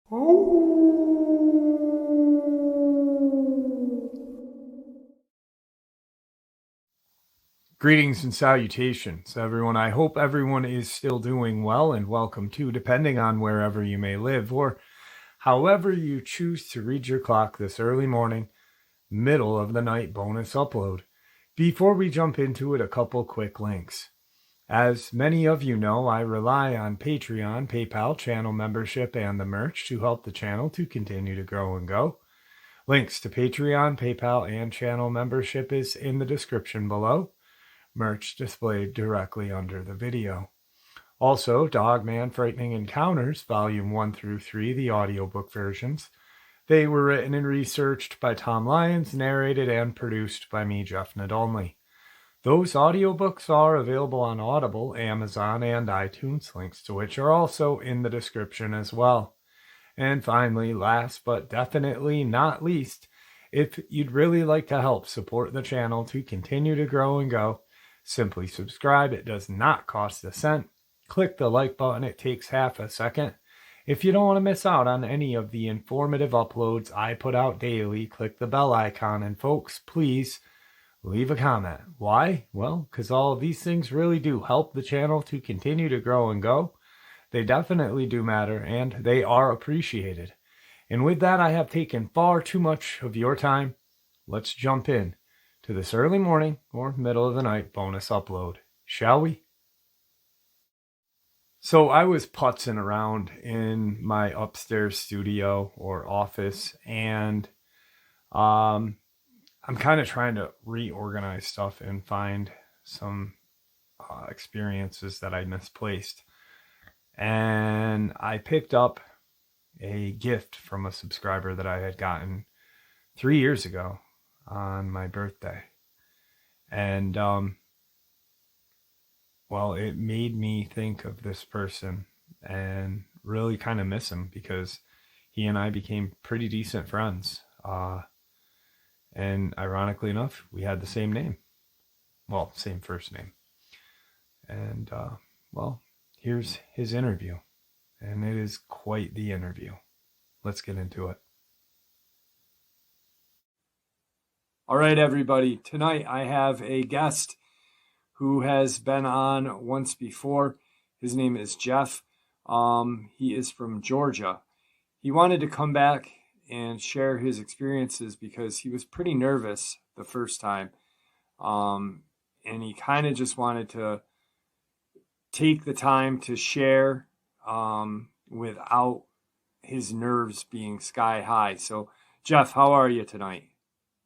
Greetings and salutations, everyone. I hope everyone is still doing well, and welcome to, depending on wherever you may live or however you choose to read your clock this early morning, middle of the night bonus upload. Before we jump into it, a couple quick links. As many of you know, I rely on Patreon, PayPal, channel membership, and the merch to help the channel to continue to grow and go. Links to Patreon, PayPal, and channel membership is in the description below. Merch displayed directly under the video. Also, Dogman Frightening Encounters, Volume 1 through 3, the audiobook versions. They were written and researched by Tom Lyons, narrated and produced by me, Jeff Nadolny. Those audiobooks are available on Audible, Amazon, and iTunes, links to which are also in the description as well. And finally, last but definitely not least, if you'd really like to help support the channel to continue to grow and go, simply subscribe. It does not cost a cent. Click the like button. It takes half a second. If you don't want to miss out on any of the informative uploads I put out daily, click the bell icon. And folks, please leave a comment. Why? Well, because all of these things really do help the channel to continue to grow and go. They definitely do matter, and they are appreciated. And with that, I have taken far too much of your time. Let's jump in to this early morning or middle of the night bonus upload, shall we? So I was putzing around in my upstairs studio or office, and I'm kind of trying to reorganize stuff and find some experiences that I misplaced. And I picked up a gift from a subscriber that I had gotten 3 years ago on my birthday. And, well, it made me think of this person and really kind of miss him because he and I became pretty decent friends. And ironically enough, we had the same name. Well, same first name. And, well, here's his interview. And it is quite the interview. Let's get into it. All right, everybody. Tonight I have a guest who has been on once before. His name is Jeff. He is from Georgia. He wanted to come back and share his experiences because he was pretty nervous the first time. And he kind of just wanted to take the time to share without his nerves being sky high. So, Jeff, how are you tonight?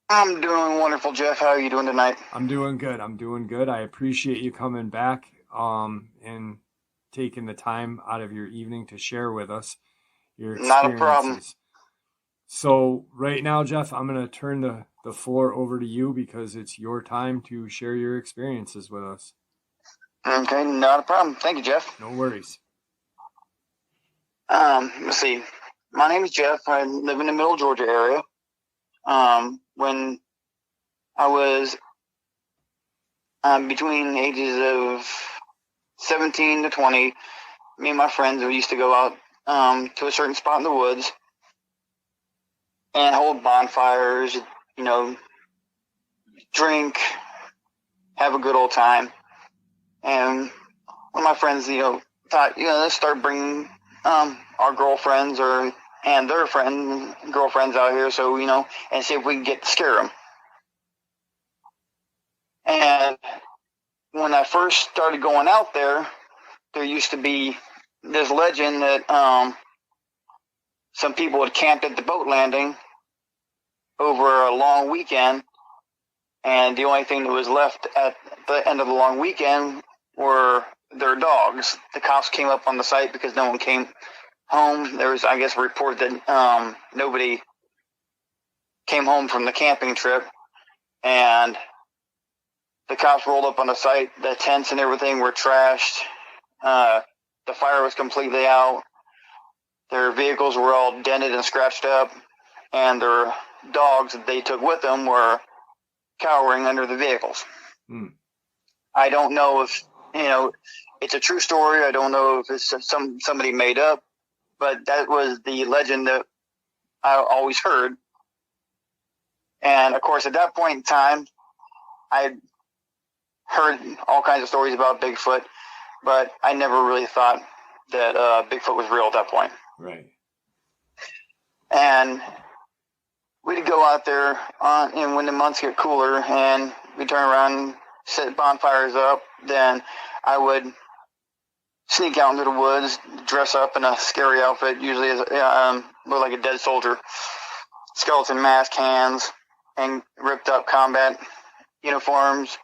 I'm doing wonderful, Jeff. How are you doing tonight? I'm doing good. I appreciate you coming back and taking the time out of your evening to share with us your experiences. Not a problem. So right now, Jeff, I'm going to turn the floor over to you because it's your time to share your experiences with us. Okay, not a problem. Thank you, Jeff. No worries. Let's see. My name is Jeff. I live in the middle Georgia area. When I was between the ages of 17 to 20, me and my friends used to go out to a certain spot in the woods and hold bonfires, drink, have a good old time. And one of my friends, thought, let's start bringing our girlfriends and their girlfriends out here, so and see if we can get to scare them. And when I first started going out there used to be this legend that some people had camped at the boat landing over a long weekend, and the only thing that was left at the end of the long weekend were their dogs. The cops came up on the site because no one came home. There was, I guess, a report that nobody came home from the camping trip, and the cops rolled up on the site. The tents and everything were trashed. The fire was completely out. Their vehicles were all dented and scratched up, and their dogs that they took with them were cowering under the vehicles. I don't know if it's a true story. I don't know if it's somebody made up, but that was the legend that I always heard. And of course, at that point in time, I heard all kinds of stories about Bigfoot, but I never really thought that Bigfoot was real at that point. Right. And we'd go out there and when the months get cooler and we turn around and set bonfires up, then I would sneak out into the woods, dress up in a scary outfit, usually as look like a dead soldier, skeleton mask, hands, and ripped up combat uniforms.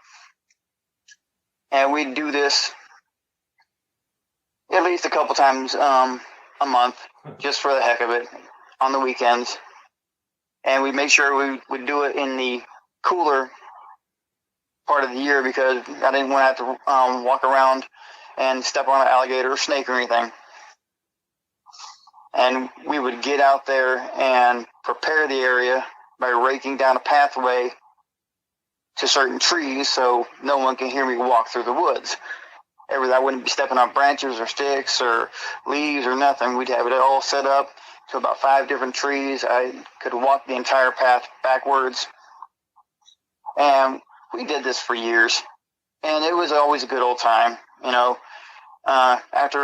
And we'd do this at least a couple times a month, just for the heck of it, on the weekends. And we made sure we would do it in the cooler part of the year because I didn't want to have to walk around and step on an alligator or snake or anything. And we would get out there and prepare the area by raking down a pathway to certain trees so no one can hear me walk through the woods. I wouldn't be stepping on branches or sticks or leaves or nothing. We'd have it all set up to about 5 different trees. I could walk the entire path backwards. And we did this for years. And it was always a good old time, you know. After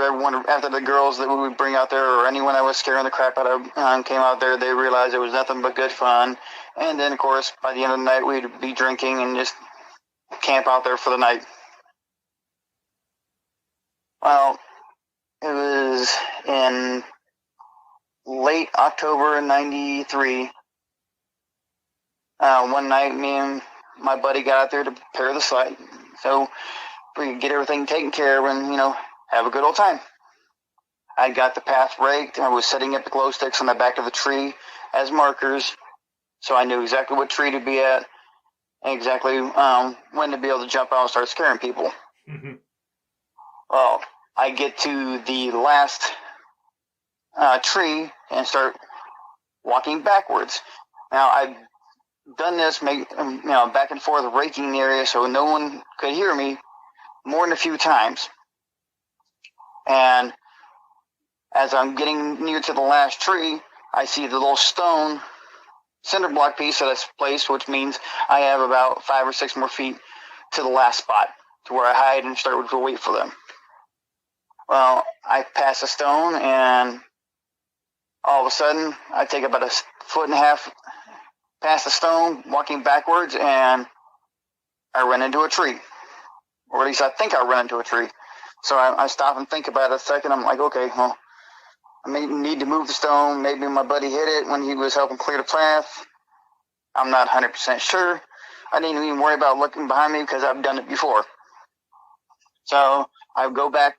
the girls that we would bring out there or anyone I was scaring the crap out of came out there, they realized it was nothing but good fun. And then, of course, by the end of the night, we'd be drinking and just camp out there for the night. Well, it was in late October of '93. One night, me and my buddy got out there to prepare the site so we could get everything taken care of and, you know, have a good old time. I got the path raked. I was setting up the glow sticks on the back of the tree as markers, so I knew exactly what tree to be at and exactly when to be able to jump out and start scaring people. Mm-hmm. Well, I get to the last tree and start walking backwards. Now, I've done this, back and forth, raking the area so no one could hear me more than a few times. And as I'm getting near to the last tree, I see the little stone cinder block piece that I placed, which means I have about 5 or 6 more feet to the last spot to where I hide and start to wait for them. Well, I pass a stone, and all of a sudden, I take about 1.5 feet past the stone, walking backwards, and I run into a tree. Or at least I think I run into a tree. So I stop and think about it a second. I'm like, okay, well, I may need to move the stone. Maybe my buddy hit it when he was helping clear the path. I'm not 100% sure. I didn't even worry about looking behind me because I've done it before. So I go back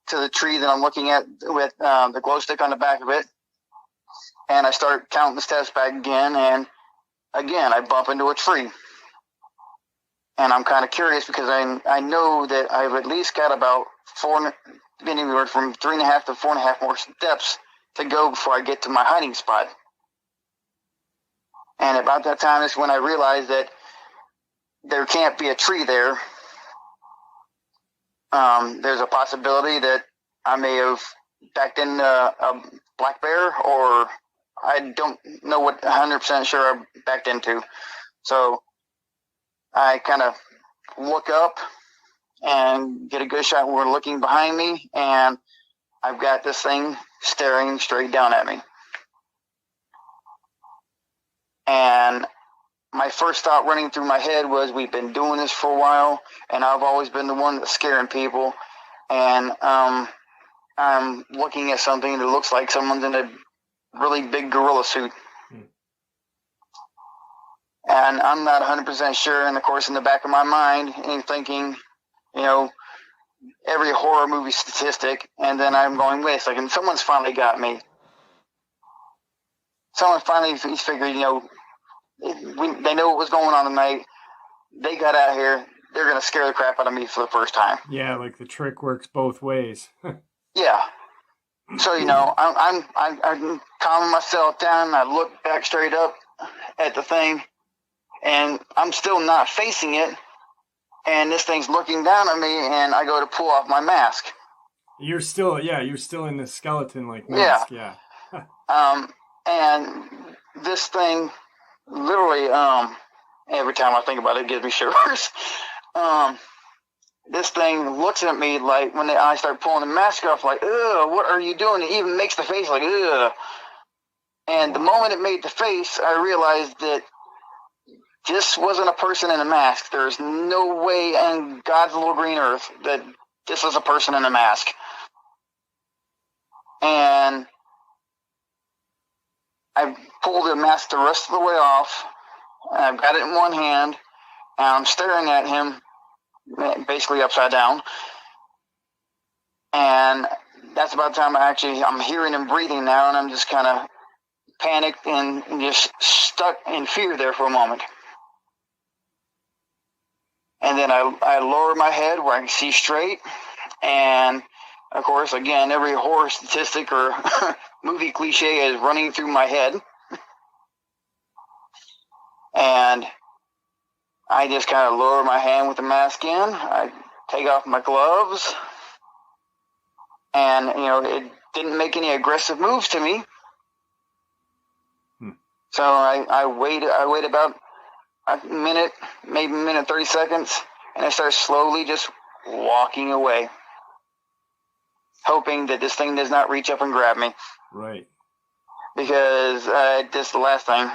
to the tree that I'm looking at with the glow stick on the back of it, and I start counting the steps back again, and again I bump into a tree. And I'm kind of curious because I know that I've at least got about anywhere from 3.5 to 4.5 more steps to go before I get to my hiding spot. And about that time is when I realized that there can't be a tree there. There's a possibility that I may have backed in a black bear, or I don't know what 100% sure I backed into. So I kind of look up and get a good shot when we're looking behind me, and I've got this thing staring straight down at me. And my first thought running through my head was, we've been doing this for a while, and I've always been the one that's scaring people, and I'm looking at something that looks like someone's in a really big gorilla suit. And I'm not 100% sure, and of course in the back of my mind, I'm thinking, you know, every horror movie statistic, and then I'm going, wait a second, someone's finally got me. Someone finally figured, you know, they know what was going on tonight. They got out here. They're going to scare the crap out of me for the first time. Yeah, like the trick works both ways. Yeah. So, you know, I'm calming myself down. I look back straight up at the thing, and I'm still not facing it. And this thing's looking down at me, and I go to pull off my mask. You're still in the skeleton-like mask, yeah. And this thing, literally, every time I think about it, it gives me shivers. This thing looks at me like when I start pulling the mask off, like, ugh, what are you doing? It even makes the face like, ugh. And the moment it made the face, I realized that this wasn't a person in a mask. There's no way in God's little green earth that this is a person in a mask. And I pulled the mask the rest of the way off, and I've got it in one hand, and I'm staring at him, basically upside down. And that's about the time I'm hearing him breathing now, and I'm just kind of panicked and just stuck in fear there for a moment. And then I lower my head where I can see straight, and of course, again, every horror statistic or movie cliche is running through my head. And I just kind of lower my hand with the mask in. I take off my gloves. And, it didn't make any aggressive moves to me. So I wait about a minute, maybe a minute, 30 seconds, and I start slowly just walking away, hoping that this thing does not reach up and grab me. Right. Because this is the last thing.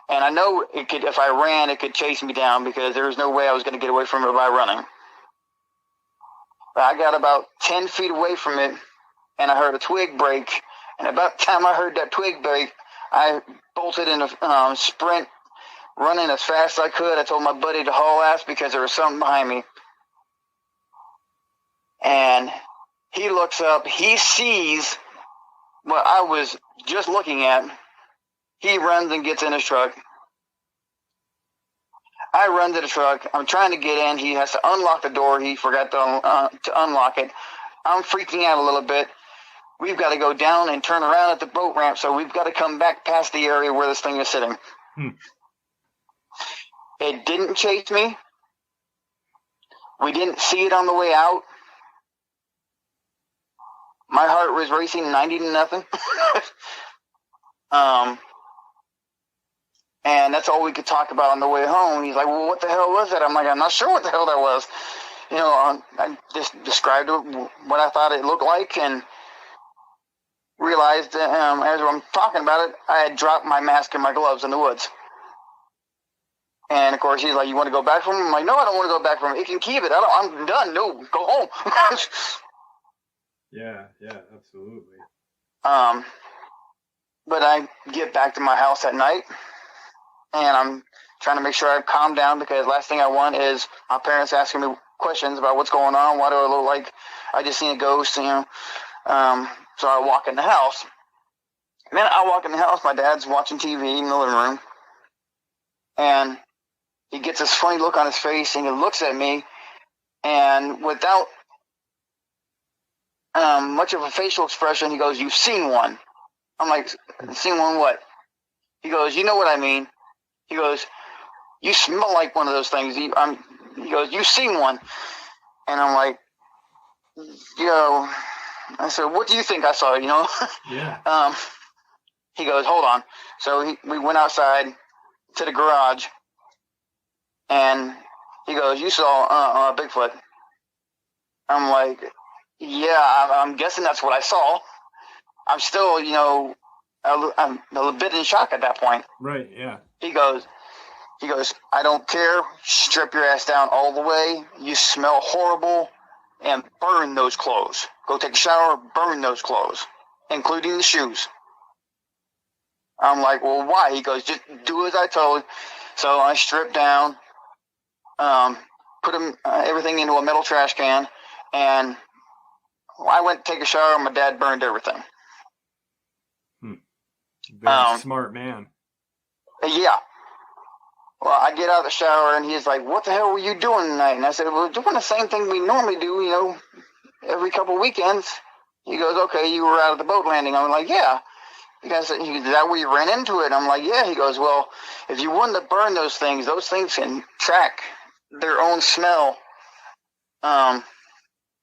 And I know it could, if I ran, it could chase me down because there was no way I was going to get away from it by running. But I got about 10 feet away from it, and I heard a twig break. And about the time I heard that twig break, I bolted in a sprint, running as fast as I could. I told my buddy to haul ass because there was something behind me. And he looks up. He sees what I was just looking at. He runs and gets in his truck. I run to the truck. I'm trying to get in. He has to unlock the door. He forgot to unlock it. I'm freaking out a little bit. We've got to go down and turn around at the boat ramp, so we've got to come back past the area where this thing is sitting. It didn't chase me. We didn't see it on the way out. My heart was racing 90 to nothing. And that's all we could talk about on the way home. He's like, well, what the hell was that? I'm like, I'm not sure what the hell that was. I just described what I thought it looked like and realized that as I'm talking about it, I had dropped my mask and my gloves in the woods. And, of course, he's like, you want to go back from him? I'm like, no, I don't want to go back from him. He can keep it. I'm done. No, go home. Yeah, absolutely. But I get back to my house at night, and I'm trying to make sure I calm down because last thing I want is my parents asking me questions about what's going on. Why do I look like I just seen a ghost, So I walk in the house. And then I walk in the house. My dad's watching TV in the living room, and he gets this funny look on his face, and he looks at me, and without much of a facial expression, he goes, "You've seen one." I'm like, "Seen one what?" He goes, "You know what I mean." He goes, "You smell like one of those things." He goes, "You've seen one." And I'm like, I said, "What do you think I saw?" Yeah. He goes, "Hold on." So we went outside to the garage, and he goes, "You saw Bigfoot." I'm like, "Yeah, I'm guessing that's what I saw." I'm still, I'm a little bit in shock at that point. Right, yeah. He goes, "I don't care. Strip your ass down all the way. You smell horrible, and burn those clothes. Go take a shower, burn those clothes, including the shoes." I'm like, "Well, why?" He goes, "Just do as I told." So I stripped down, put everything into a metal trash can, and I went to take a shower, and my dad burned everything. Very smart man. Yeah. Well, I get out of the shower, and he's like, "What the hell were you doing tonight?" And I said, "We're doing the same thing we normally do, every couple of weekends." He goes, "Okay, you were out at the boat landing." I'm like, "Yeah." He goes, "Is that where you ran into it?" I'm like, "Yeah." He goes, "Well, if you wanted to burn those things can track their own smell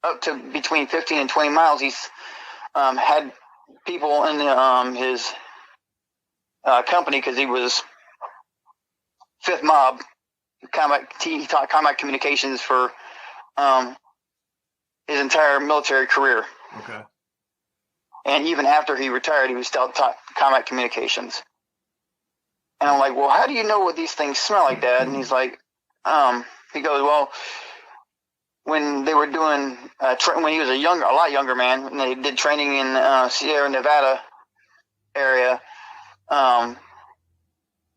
up to between 15 and 20 miles. He's had people in his company, because he was Fifth Mob. He taught combat communications for his entire military career. Okay. And even after he retired, he was still taught combat communications. And I'm like, well, how do you know what these things smell like, Dad? And he's like, he goes, well, when they were doing, when he was a lot younger man, and they did training in Sierra Nevada area,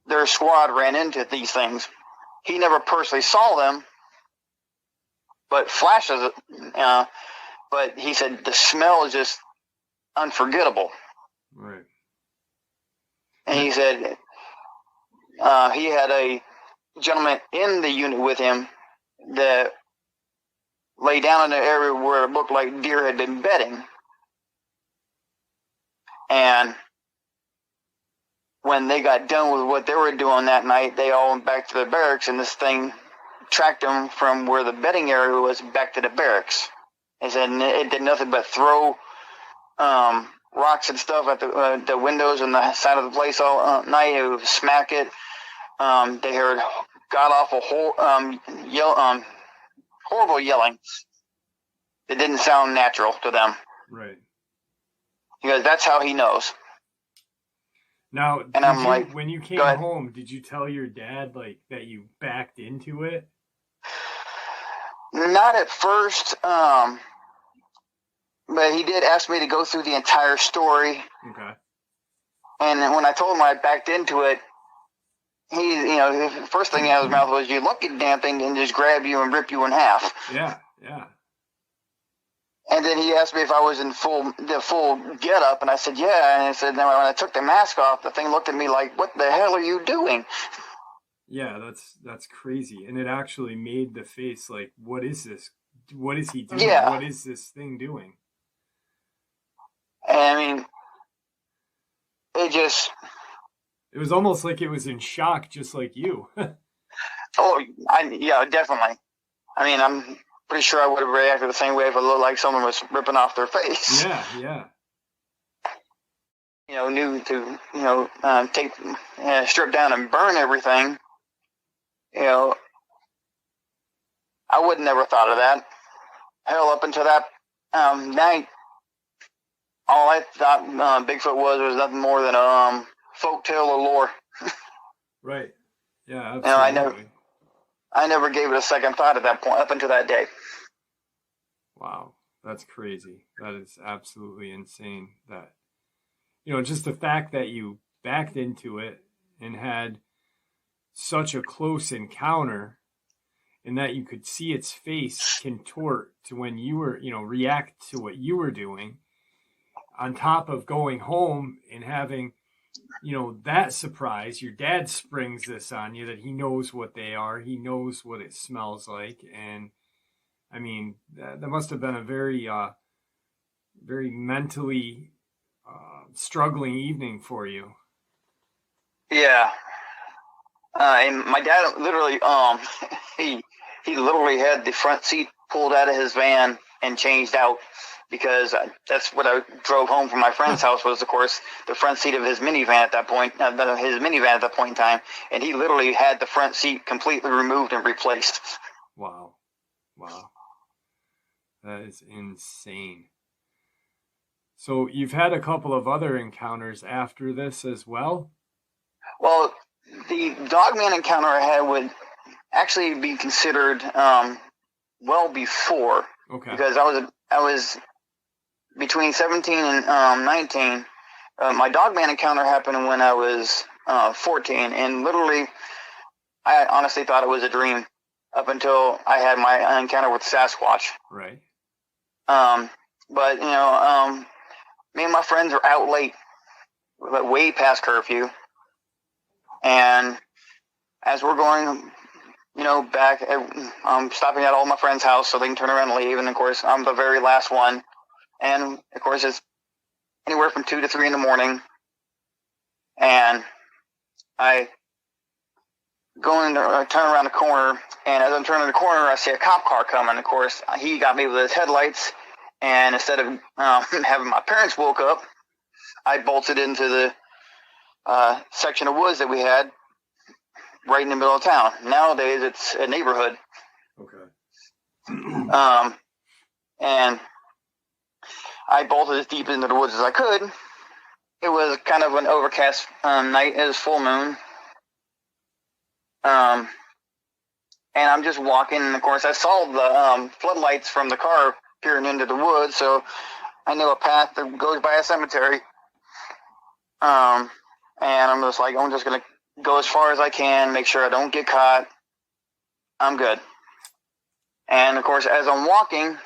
their squad ran into these things. He never personally saw them, but flashes. But he said the smell is just unforgettable. Right. And he said he had a gentleman in the unit with him that lay down in an area where it looked like deer had been bedding. And when they got done with what they were doing that night, they all went back to the barracks, and this thing tracked them from where the bedding area was back to the barracks. He said it did nothing but throw rocks and stuff at the windows and the side of the place all night. It would smack it. They heard god-awful horrible yelling. It didn't sound natural to them. Right. He goes, that's how he knows. Now, and I'm like, when you came home, did you tell your dad like that you backed into it? Not at first, but he did ask me to go through the entire story. Okay. And when I told him I backed into it, the first thing out of his mouth was, "You lucky damn thing didn't just grab you and rip you in half." Yeah, yeah. And then he asked me if I was in the full get up, and I said, yeah. And I said, then when I took the mask off, the thing looked at me like, what the hell are you doing? Yeah, that's crazy. And it actually made the face like, what is this? What is he doing? Yeah. What is this thing doing? And I mean, it was almost like it was in shock, just like you. Yeah, definitely. I mean, I'm pretty sure I would have reacted the same way if it looked like someone was ripping off their face. Yeah, yeah. Knew to, take, strip down and burn everything. I would never thought of that. Hell, up until that night, all I thought Bigfoot was nothing more than a folk tale or lore. Right. Yeah, absolutely. I never gave it a second thought at that point, up until that day. Wow, that's crazy. That is absolutely insane. That, just the fact that you backed into it and had such a close encounter, and that you could see its face contort to when you were, react to what you were doing, on top of going home and having, that surprise. Your dad springs this on you that he knows what they are. He knows what it smells like. And I mean, that must have been a very, very mentally struggling evening for you. Yeah. And my dad literally, he literally had the front seat pulled out of his van and changed out, because that's what I drove home from my friend's house was, of course, the front seat of his minivan at that point, in time. And he literally had the front seat completely removed and replaced. Wow. That is insane. So you've had a couple of other encounters after this as well? Well, the Dogman encounter I had would actually be considered well before. Okay. Because I was between 17 and 19. My Dogman encounter happened when I was 14, and literally, I honestly thought it was a dream up until I had my encounter with Sasquatch. Right. But me and my friends are out late, way past curfew, and as we're going, back, I'm stopping at all my friends' house so they can turn around and leave. And of course, I'm the very last one. And of course, it's anywhere from 2 to 3 in the morning. And I going to turn around the corner, and as I'm turning the corner, I see a cop car coming. Of course, he got me with his headlights, and instead of having my parents woke up, I bolted into the section of woods that we had right in the middle of town. Nowadays, it's a neighborhood. Okay. And I bolted as deep into the woods as I could. It was kind of an overcast night. It was full moon. And I'm just walking, and of course, I saw the floodlights from the car peering into the woods, so I knew a path that goes by a cemetery. And I'm just like, I'm just going to go as far as I can, make sure I don't get caught. I'm good. And of course, as I'm walking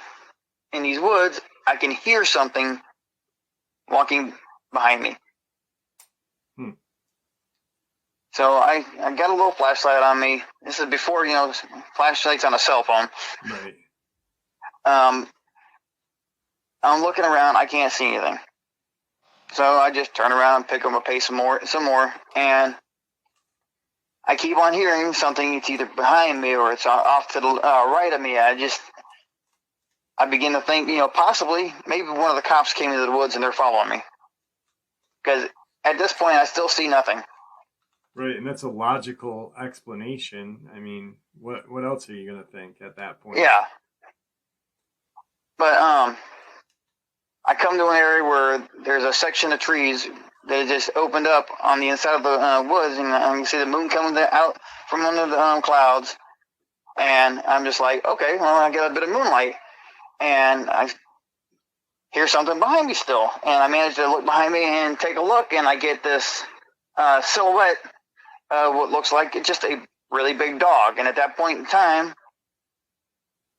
in these woods, I can hear something walking behind me. So I got a little flashlight on me. This is before, flashlights on a cell phone. Right. I'm looking around. I can't see anything. So I just turn around and pick up my pace some more, and I keep on hearing something. It's either behind me or it's off to the right of me. I begin to think, possibly, maybe one of the cops came into the woods and they're following me. Because at this point, I still see nothing. Right, and that's a logical explanation. I mean, what else are you going to think at that point? Yeah. But I come to an area where there's a section of trees that just opened up on the inside of the woods, and you can see the moon coming out from under the clouds. And I'm just like, okay, well, I got a bit of moonlight. And I hear something behind me still. And I manage to look behind me and take a look, and I get this silhouette what looks like it's just a really big dog. And at that point in time,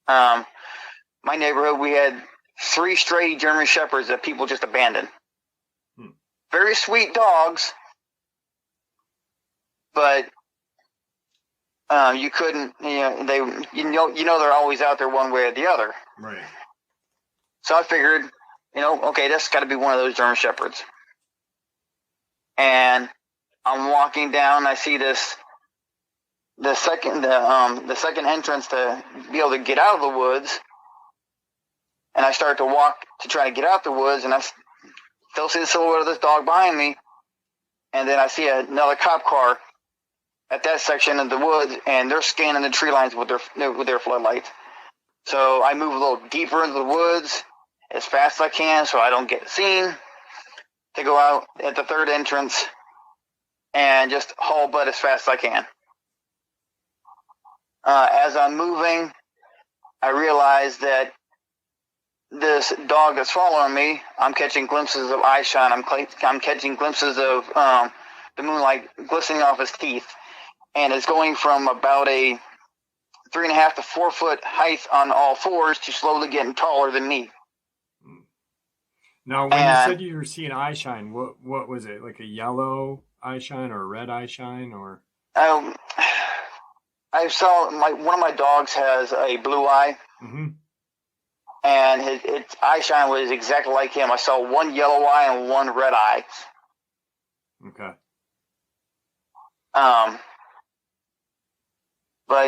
my neighborhood, we had 3 stray German Shepherds that people just abandoned. Very sweet dogs, but you couldn't, they're always out there one way or the other. Right. So I figured, okay, that's got to be one of those German Shepherds. And I'm walking down. I see the second entrance to be able to get out of the woods, and I start to walk to try to get out the woods, and I still see the silhouette of this dog behind me. And then I see another cop car at that section of the woods, and they're scanning the tree lines with their floodlights. So I move a little deeper into the woods as fast as I can so I don't get seen, to go out at the third entrance and just haul butt as fast as I can. As I'm moving, I realize that this dog that's following me, I'm catching glimpses of eye shine. I'm catching glimpses of the moonlight glistening off his teeth. And it's going from about a 3.5 to 4 foot height on all fours to slowly getting taller than me. Now, when you said you were seeing eye shine, what was it? Like a yellow eye shine or a red eye shine, or? I saw one of my dogs has a blue eye, and its eye shine was exactly like him. I saw one yellow eye and one red eye. Okay. But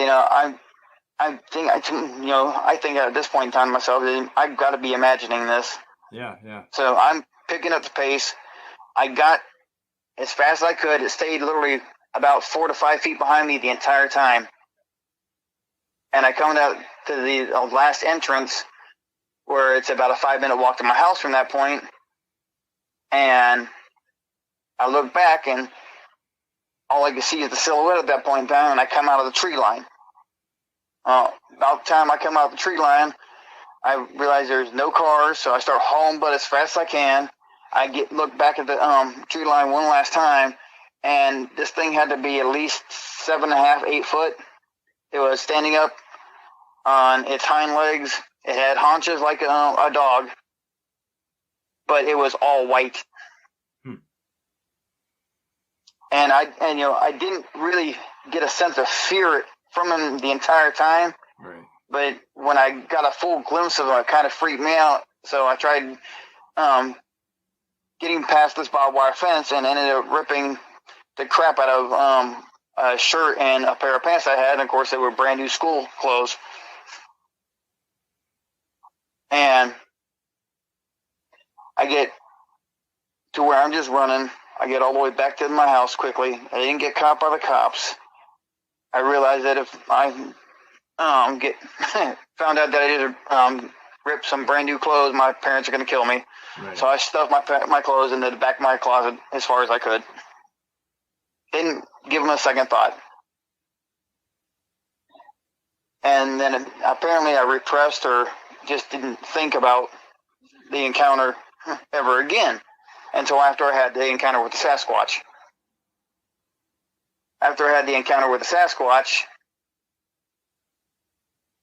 I think at this point in time myself, I've got to be imagining this. Yeah. So I'm picking up the pace. I got as fast as I could. It stayed literally about 4 to 5 feet behind me the entire time. And I come out to the last entrance, where it's about a 5-minute walk to my house from that point. And I look back, and all I can see is the silhouette at that point in time, and I come out of the tree line. About the time I come out of the tree line, I realize there's no cars, so I start hauling butt as fast as I can. I look back at the tree line one last time, and this thing had to be at least 7.5, 8 foot. It was standing up on its hind legs. It had haunches like a dog, but it was all white. And I didn't really get a sense of fear from him the entire time. Right. But when I got a full glimpse of him, it kind of freaked me out. So I tried getting past this barbed wire fence and ended up ripping the crap out of a shirt and a pair of pants I had, and of course they were brand new school clothes. And I get to where I'm just running. I get all the way back to my house quickly. I didn't get caught by the cops. I realized that if I get found out that I did rip some brand new clothes, my parents are going to kill me. Right. So I stuffed my clothes into the back of my closet as far as I could. Didn't give them a second thought. And then apparently I repressed or just didn't think about the encounter ever again until after I had the encounter with the Sasquatch. After I had the encounter with the Sasquatch,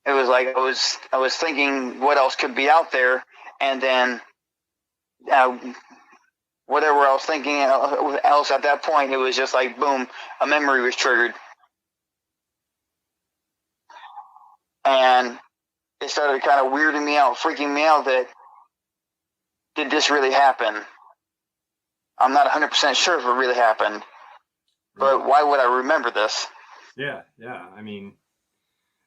it was like I was thinking what else could be out there, and then whatever I was thinking else at that point, it was just like boom, a memory was triggered, and it started kind of weirding me out, freaking me out that did this really happen? I'm not 100% sure if it really happened, but why would I remember this? Yeah. I mean,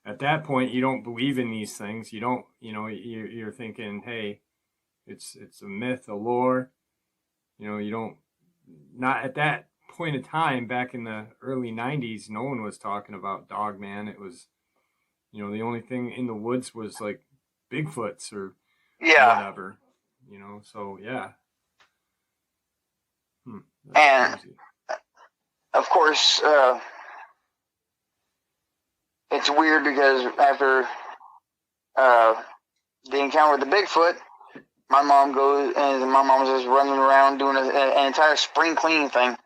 at that point, you don't believe in these things. You don't, you're thinking, hey, it's a myth, a lore. You don't, not at that point of time back in the early 90s, no one was talking about Dogman. It was, the only thing in the woods was like Bigfoots or whatever, so yeah. And crazy. Of course, it's weird because after the encounter with the Bigfoot, my mom goes and my mom's just running around doing an entire spring cleaning thing.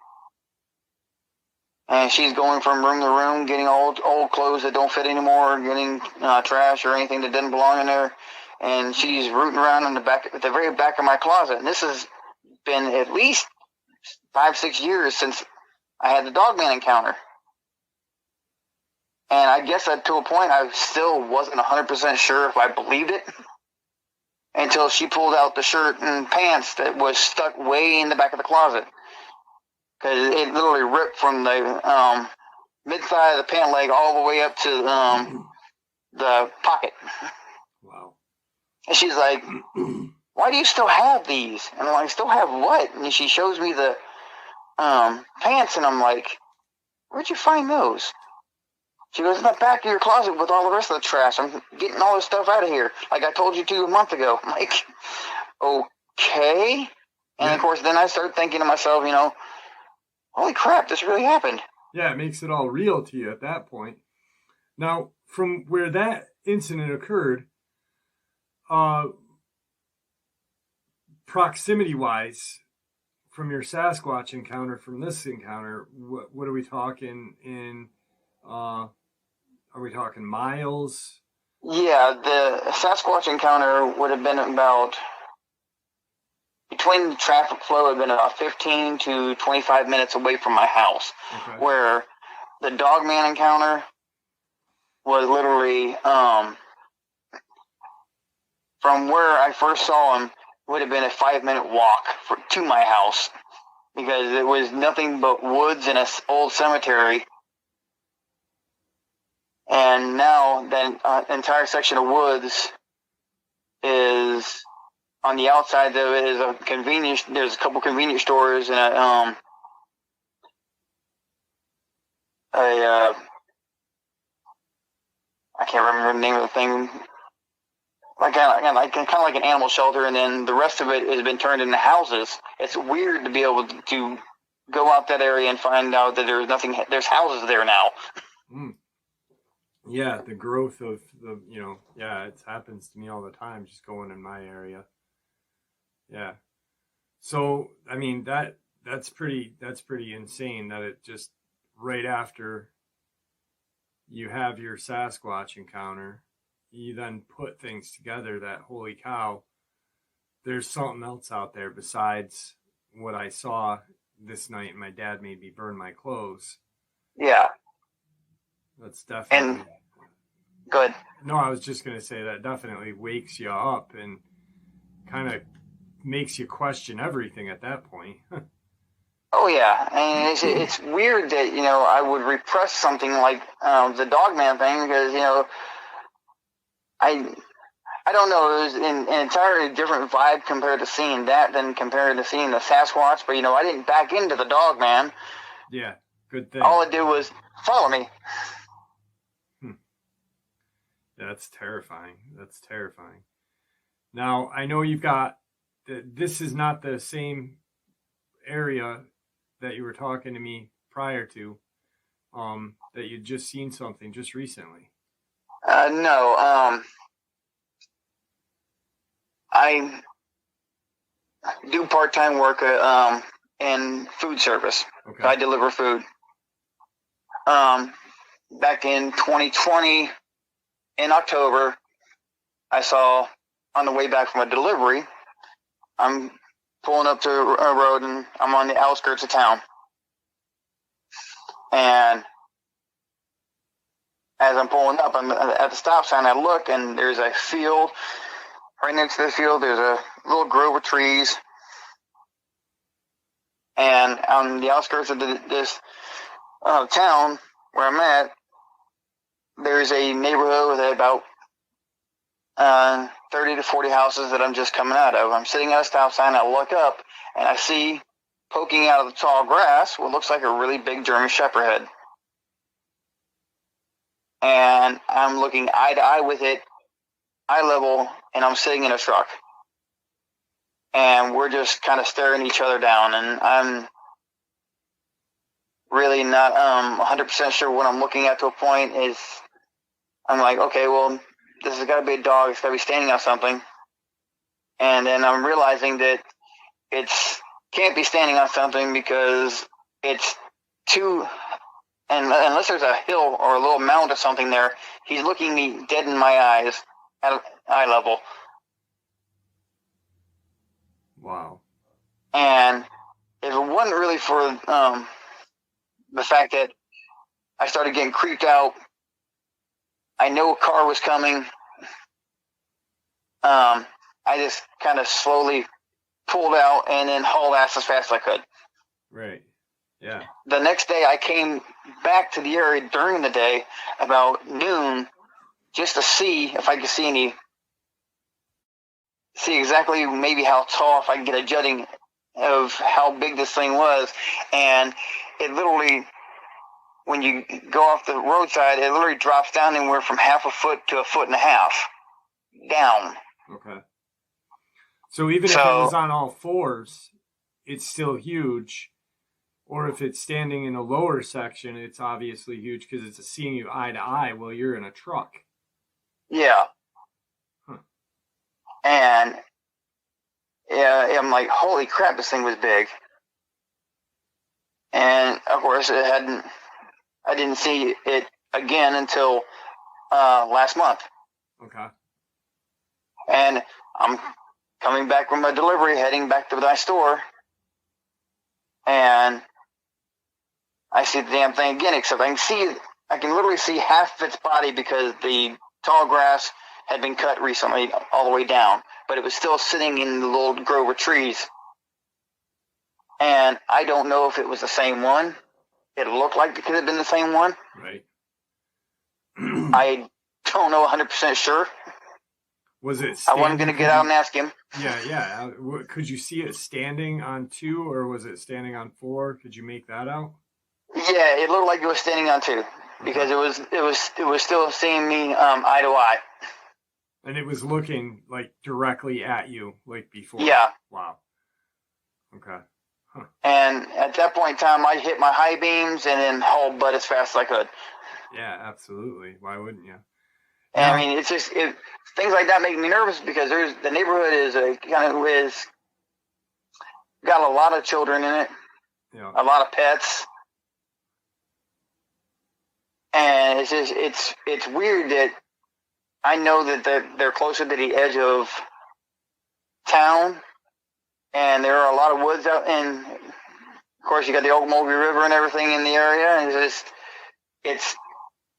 And she's going from room to room, getting old clothes that don't fit anymore, getting trash or anything that doesn't belong in there. And she's rooting around in at the very back of my closet. And this has been at least 5-6 years since I had the Dogman encounter. And I guess to a point I still wasn't 100% sure if I believed it until she pulled out the shirt and pants that was stuck way in the back of the closet. Because it literally ripped from the mid-thigh of the pant leg all the way up to the pocket. Wow. And she's like, why do you still have these? And I'm like, still have what? And she shows me the pants, and I'm like, where'd you find those? She goes, in the back of your closet with all the rest of the trash. I'm getting all this stuff out of here, like I told you to a month ago. I'm like, okay. And of course, then I start thinking to myself, holy crap, this really happened. Yeah, it makes it all real to you at that point. Now, from where that incident occurred, proximity-wise, from your Sasquatch encounter, from this encounter, what are we talking in? Are we talking miles? Yeah, the Sasquatch encounter would have been about, between the traffic flow, would have been about 15 to 25 minutes away from my house. Okay. Where the Dogman encounter was literally, from where I first saw him, would have been a 5-minute walk to my house, because it was nothing but woods and an old cemetery. And now that entire section of woods is on the outside of it is there's a couple convenience stores and I can't remember the name of the thing. Kind of like an animal shelter, and then the rest of it has been turned into houses. It's weird to be able to go out that area and find out that there's houses there now. Mm. Yeah, the growth of it happens to me all the time, just going in my area. Yeah. So, I mean, that's pretty insane that it just right after you have your Sasquatch encounter, you then put things together that, holy cow, there's something else out there besides what I saw this night. My dad made me burn my clothes. Yeah. That's definitely... And, good. No, I was just going to say that definitely wakes you up and kind of makes you question everything at that point. Oh yeah, and it's weird that I would repress something like the Dogman thing because I I don't know, it was an entirely different vibe compared to seeing that than compared to seeing the Sasquatch. But I didn't back into the Dogman. Yeah, good thing. All it did was follow me. That's terrifying. That's terrifying. Now, I know you've got, this is not the same area that you were talking to me prior to, that you'd just seen something just recently. No, I do part-time work in food service. Okay. I deliver food. Back in 2020, in October, I saw on the way back from a delivery, I'm pulling up to a road and I'm on the outskirts of town. And as I'm pulling up, I'm at the stop sign, I look and there's a field. Right next to the field, there's a little grove of trees. And on the outskirts of this town where I'm at, there's a neighborhood with about 30 to 40 houses that I'm just coming out of. I'm sitting at a stop sign. I look up and I see poking out of the tall grass what looks like a really big German Shepherd head. And I'm looking eye to eye with it, eye level, and I'm sitting in a truck. And we're just kind of staring each other down. And I'm really not 100% sure what I'm looking at to a point. Is I'm like, okay, well, this has got to be a dog. It's got to be standing on something. And then I'm realizing that it's can't be standing on something because it's too, and unless there's a hill or a little mound or something there, he's looking me dead in my eyes at eye level. Wow. And if it wasn't really for the fact that I started getting creeped out, I know a car was coming. I just kind of slowly pulled out and then hauled ass as fast as I could. Right. Yeah. The next day, I came back to the area during the day about noon just to see if I could see exactly maybe how tall, if I could get a jutting of how big this thing was. And it literally, when you go off the roadside, it literally drops down anywhere from half a foot to a foot and a half down. Okay. So even if it was on all fours, it's still huge. Or if it's standing in a lower section, it's obviously huge because it's seeing you eye to eye while you're in a truck. Yeah. Huh. And yeah, I'm like, holy crap, this thing was big. And of course, I didn't see it again until last month. Okay. And I'm coming back from my delivery, heading back to my store, and I see the damn thing again, except I can literally see half of its body because the tall grass had been cut recently all the way down, but it was still sitting in the little grove of trees. And I don't know if it was the same one. It looked like it could have been the same one. Right. I don't know 100% sure. Was it I wasn't going to get out and ask him. Yeah. Could you see it standing on 2 or was it standing on 4? Could you make that out? Yeah, it looked like it was standing on 2 because it was still seeing me eye to eye. And it was looking like directly at you like before. Yeah. Wow. Okay. Huh. And at that point in time, I hit my high beams and then hauled butt as fast as I could. Yeah, absolutely. Why wouldn't you? And I mean, it's just things like that make me nervous because the neighborhood is got a lot of children in it, yeah. A lot of pets, and it's weird that I know that they're closer to the edge of town, and there are a lot of woods out, and of course you got the Oglesby River and everything in the area, and it's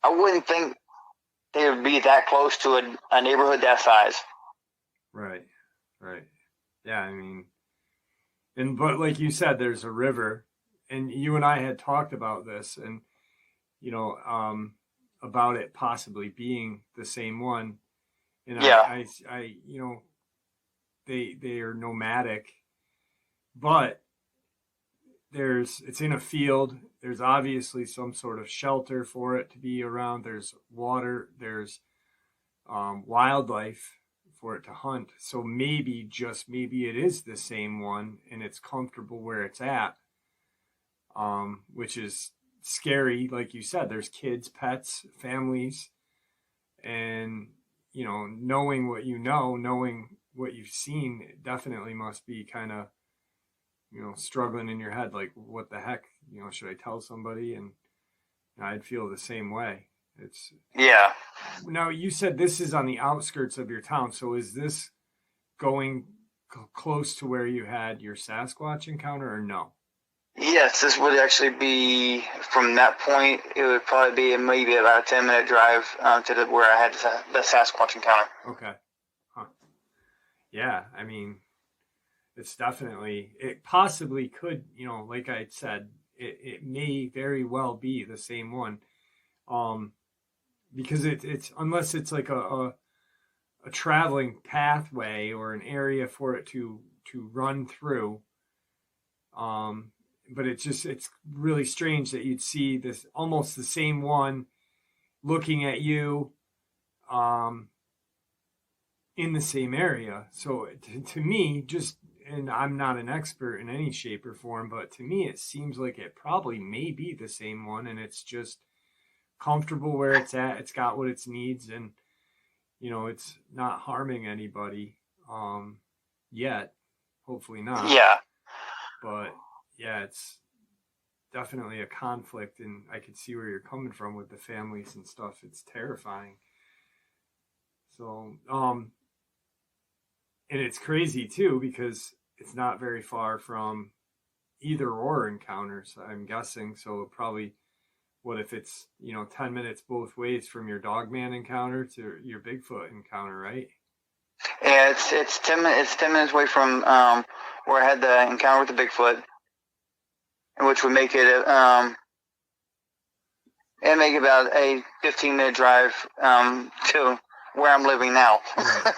I wouldn't think they would be that close to a neighborhood that size. Right. Yeah, I mean, but like you said, there's a river and you and I had talked about this, and about it possibly being the same one. And Yeah. I they are nomadic, but it's in a field. There's obviously some sort of shelter for it to be around. There's water. There's wildlife for it to hunt. So maybe, just maybe, it is the same one and it's comfortable where it's at, which is scary. Like you said, there's kids, pets, families, and knowing what knowing what you've seen, it definitely must be kind of struggling in your head, like, what the heck, should I tell somebody? And I'd feel the same way. It's Yeah. Now, you said this is on the outskirts of your town, so is this going close to where you had your Sasquatch encounter, or no? Yes, this would actually be, from that point, it would probably be maybe about a 10-minute drive to where I had the Sasquatch encounter. Okay. Huh. Yeah, I mean, it's definitely, it possibly could, like I said, it may very well be the same one. Because it's unless it's like a traveling pathway or an area for it to run through. But it's really strange that you'd see this almost the same one looking at you in the same area. So to me, and I'm not an expert in any shape or form, but to me it seems like it probably may be the same one, and it's just comfortable where it's at. It's got what it needs, and it's not harming anybody yet. Hopefully not. Yeah. But yeah, it's definitely a conflict, and I could see where you're coming from with the families and stuff. It's terrifying. So and it's crazy too, because it's not very far from either or encounters, I'm guessing. So probably, what if it's 10 minutes both ways from your Dogman encounter to your Bigfoot encounter, right? Yeah, it's 10 minutes away from where I had the encounter with the Bigfoot, which would make it about a 15-minute drive to where I'm living now. Right.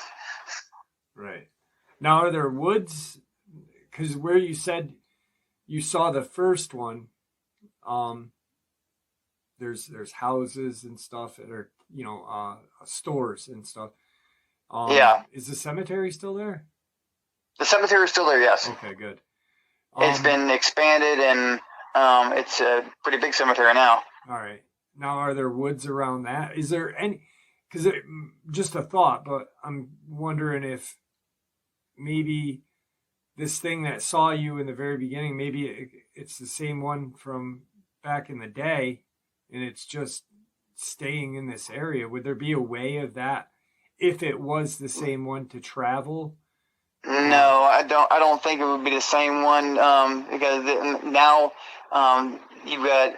Right. Now, are there woods? Because where you said you saw the first one, there's houses and stuff that are stores and stuff. Yeah. Is the cemetery still there? The cemetery is still there, yes. Okay, good. It's been expanded, and it's a pretty big cemetery now. All right. Now, are there woods around that? Is there any? Because just a thought, but I'm wondering if maybe this thing that saw you in the very beginning, maybe it's the same one from back in the day, and it's just staying in this area. Would there be a way of that, if it was the same one, to travel? No, I don't think it would be the same one, because now you've got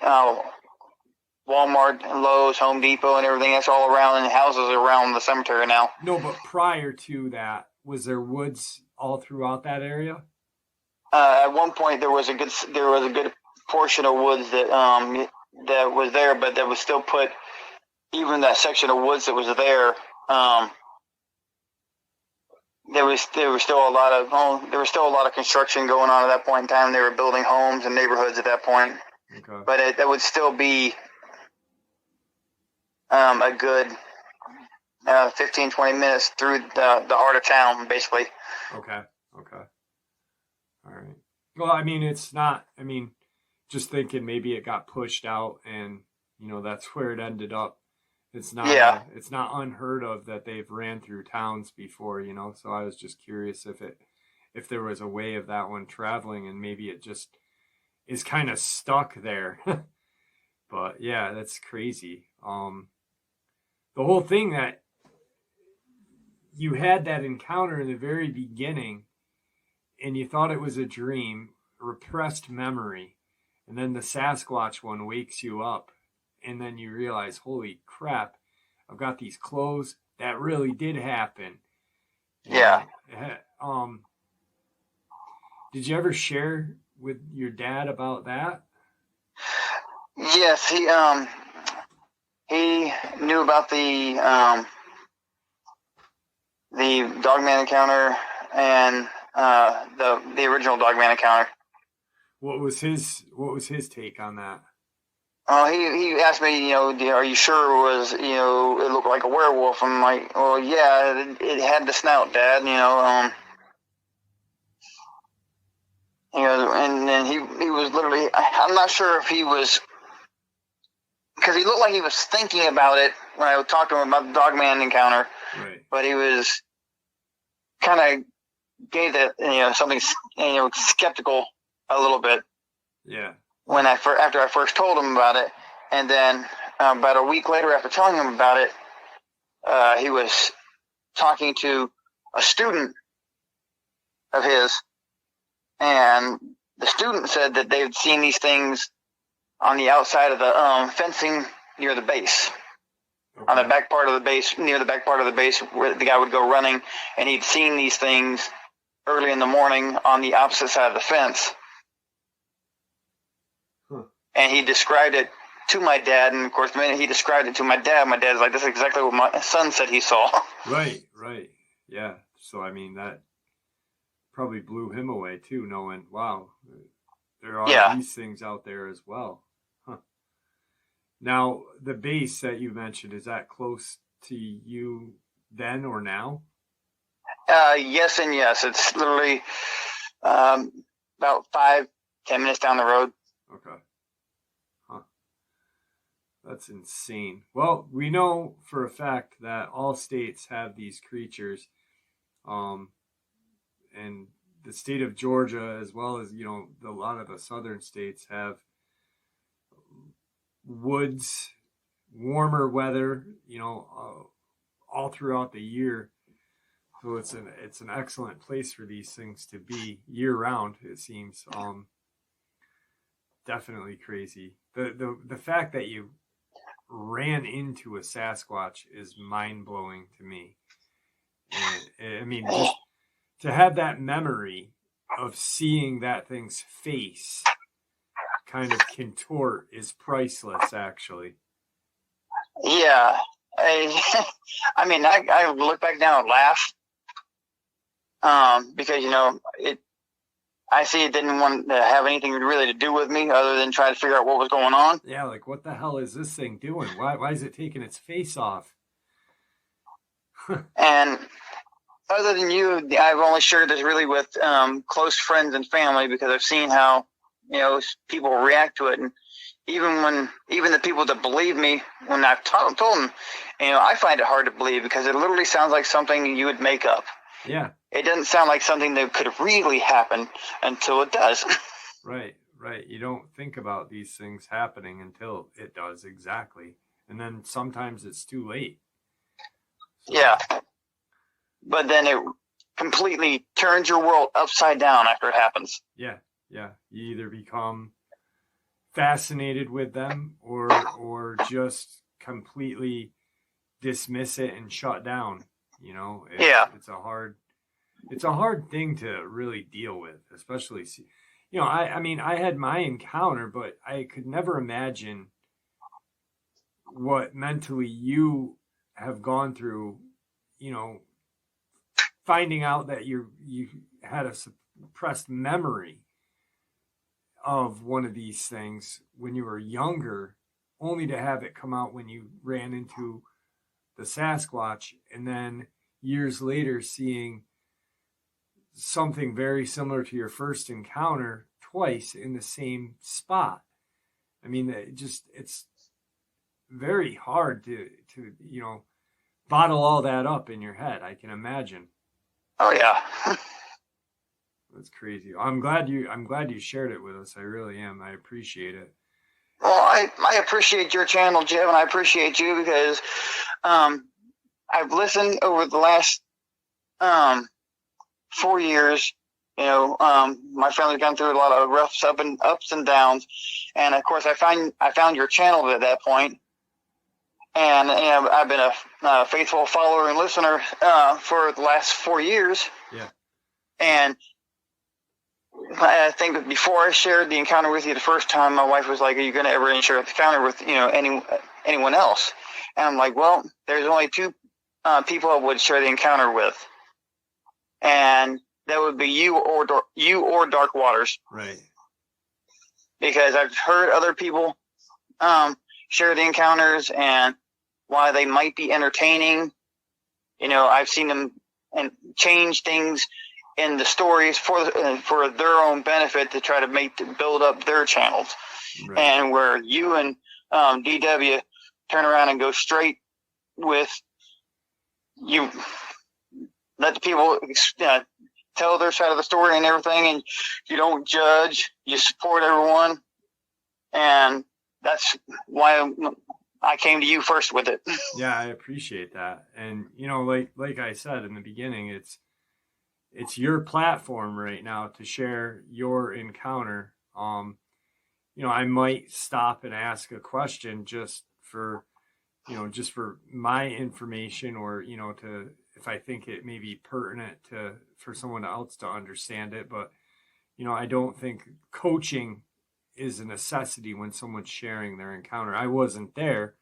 Walmart, Lowe's, Home Depot, and everything that's all around, and houses around the cemetery now. No, but prior to that, was there woods all throughout that area? At one point, there was a good portion of woods that was there, but that was still put. Even that section of woods that was there, there was still a lot of construction going on at that point in time. They were building homes and neighborhoods at that point. Okay. But that would still be a good 15, 20 minutes through the heart of town, basically. Okay. All right. Well, I mean, it's not, just thinking maybe it got pushed out and, that's where it ended up. It's not, it's not unheard of that they've ran through towns before, so I was just curious if there was a way of that one traveling, and maybe it just is kind of stuck there. But yeah, that's crazy. The whole thing that you had that encounter in the very beginning, and you thought it was a dream, repressed memory, and then the Sasquatch one wakes you up, and then you realize, holy crap, I've got these clothes. That really did happen. Yeah. Did you ever share with your dad about that? Yes, he knew about the Dogman encounter and the original Dogman encounter. What was his take on that? He asked me, are you sure it was, it looked like a werewolf? I'm like, well, yeah, it had the snout, Dad, and then he was literally, I'm not sure if he was, because he looked like he was thinking about it when I talked to him about the Dogman encounter, right? But he was kind of gave that, something, skeptical a little bit. Yeah. After I first told him about it, and then about a week later, after telling him about it, he was talking to a student of his, and the student said that they'd seen these things on the outside of the fencing near the base, okay. On the back part of the base, near the back part of the base where the guy would go running, and he'd seen these things early in the morning on the opposite side of the fence. And he described it to my dad, and of course, the minute he described it to my dad's like, "This is exactly what my son said he saw." Right. Yeah. So, I mean, that probably blew him away, too, knowing, wow, there are these things out there as well. Huh. Now, the base that you mentioned, is that close to you then or now? Yes and yes. It's literally about 5-10 minutes down the road. Okay. That's insane. Well, we know for a fact that all states have these creatures. And the state of Georgia, as well as, a lot of the southern states have woods, warmer weather, all throughout the year. So it's an excellent place for these things to be year round, it seems. Definitely crazy. The fact that you ran into a Sasquatch is mind-blowing to me. And, I mean, just to have that memory of seeing that thing's face kind of contort is priceless, actually. Yeah. I mean, I look back now and laugh because, I see it didn't want to have anything really to do with me other than try to figure out what was going on. Yeah, like, what the hell is this thing doing? Why is it taking its face off? And other than you, I've only shared this really with close friends and family because I've seen how, people react to it. And even the people that believe me, when I've told them, I find it hard to believe because it literally sounds like something you would make up. Yeah. It doesn't sound like something that could really happen until it does. Right. You don't think about these things happening until it does, exactly. And then sometimes it's too late. So. Yeah. But then it completely turns your world upside down after it happens. Yeah. You either become fascinated with them or just completely dismiss it and shut down. It's a hard thing to really deal with, especially, I mean, I had my encounter, but I could never imagine what mentally you have gone through, finding out that you had a suppressed memory of one of these things when you were younger, only to have it come out when you ran into the Sasquatch, and then years later seeing something very similar to your first encounter twice in the same spot. I mean, it's very hard to bottle all that up in your head, I can imagine. Oh yeah. That's crazy. I'm glad you shared it with us. I really am. I appreciate it. Well, I appreciate your channel, Jim, and I appreciate you because I've listened over the last 4 years. My family's gone through a lot of rough ups and downs, and of course I found your channel at that point, and I've been a faithful follower and listener for the last 4 years. Yeah. And I think before I shared the encounter with you the first time, my wife was like, "Are you going to ever share the encounter with anyone else?" And I'm like, "Well, there's only two people I would share the encounter with, and that would be you or Dark Waters." Right. Because I've heard other people share the encounters and why they might be entertaining. I've seen them and change things in the stories for their own benefit to try to build up their channels. Right. And where you and DW turn around and go straight with, you let the people tell their side of the story and everything, and you don't judge, you support everyone, and that's why I came to you first with it. Yeah, I appreciate that. And like I said in the beginning, it's your platform right now to share your encounter. I might stop and ask a question just for my information, or to, if I think it may be pertinent for someone else to understand it. But I don't think coaching is a necessity when someone's sharing their encounter. I wasn't there,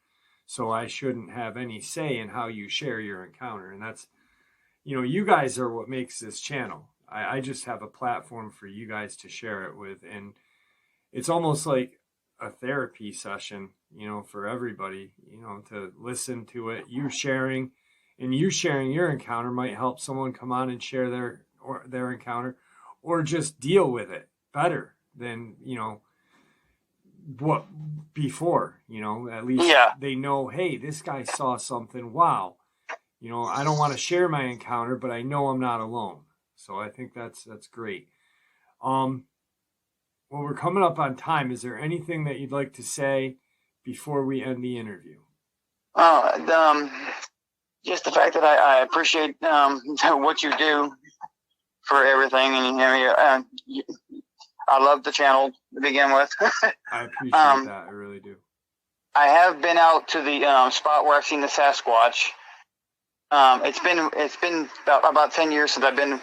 so I shouldn't have any say in how you share your encounter. And that's, you guys are what makes this channel. I just have a platform for you guys to share it with. And it's almost like a therapy session, for everybody, to listen to it. You sharing your encounter might help someone come on and share their encounter, or just deal with it better than, what before, at least they know, hey, this guy saw something. Wow. I don't want to share my encounter, but I know I'm not alone. So I think that's great. Well, we're coming up on time. Is there anything that you'd like to say before we end the interview? Just the fact that I appreciate what you do for everything, and I love the channel to begin with. I appreciate that. I really do. I have been out to the spot where I've seen the Sasquatch. It's been about 10 years since I've been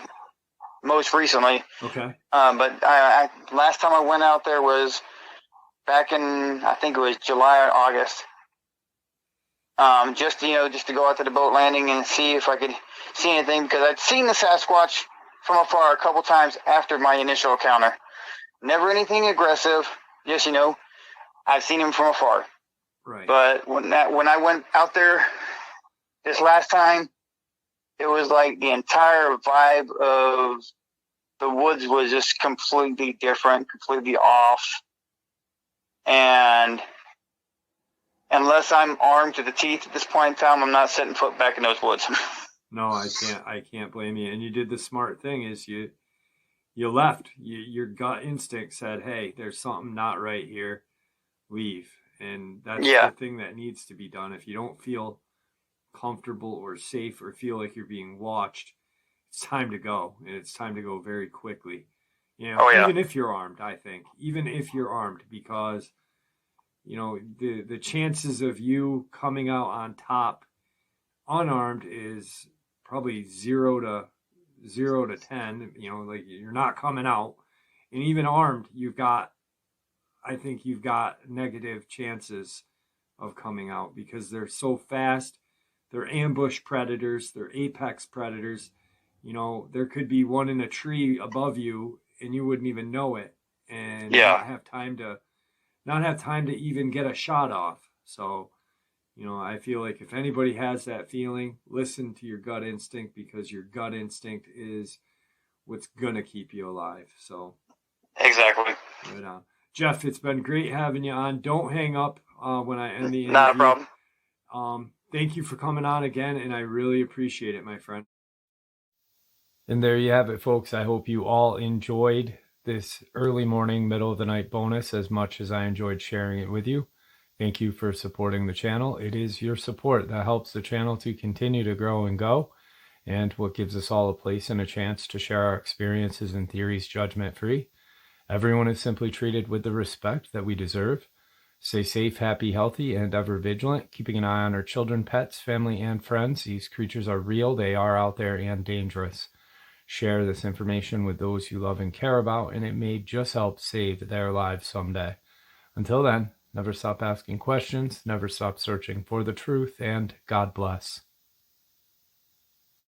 most recently. Okay. But I last time I went out there was back in, I think it was July or August. Just to go out to the boat landing and see if I could see anything, because I'd seen the Sasquatch from afar a couple times after my initial encounter. Never anything aggressive, just I've seen him from afar. Right. But when I went out there this last time, it was like the entire vibe of the woods was just completely different, completely off. And unless I'm armed to the teeth at this point in time, I'm not setting foot back in those woods. No, I can't blame you. And you did the smart thing, is you left. Your gut instinct said, hey, there's something not right here. Leave. And that's the thing that needs to be done. If you don't feel comfortable or safe or feel like you're being watched, it's time to go. And it's time to go very quickly. Even if you're armed, I think. Even if you're armed, because the chances of you coming out on top unarmed is probably 0 to 10. Like, you're not coming out. And even armed, I think you've got negative chances of coming out, because they're so fast. They're ambush predators. They're apex predators. There could be one in a tree above you and you wouldn't even know it, and not have time to even get a shot off. So, I feel like if anybody has that feeling, listen to your gut instinct, because your gut instinct is what's going to keep you alive. So, exactly. Right on. Jeff, it's been great having you on. Don't hang up when I end the interview. Not a problem. Thank you for coming on again, and I really appreciate it, my friend. And there you have it, folks. I hope you all enjoyed this early morning, middle of the night bonus as much as I enjoyed sharing it with you. Thank you for supporting the channel. It is your support that helps the channel to continue to grow and go, and what gives us all a place and a chance to share our experiences and theories judgment-free. Everyone is simply treated with the respect that we deserve. Stay safe, happy, healthy, and ever vigilant, keeping an eye on our children, pets, family, and friends. These creatures are real. They are out there and dangerous. Share this information with those you love and care about, and it may just help save their lives someday. Until then, never stop asking questions, never stop searching for the truth, and God bless.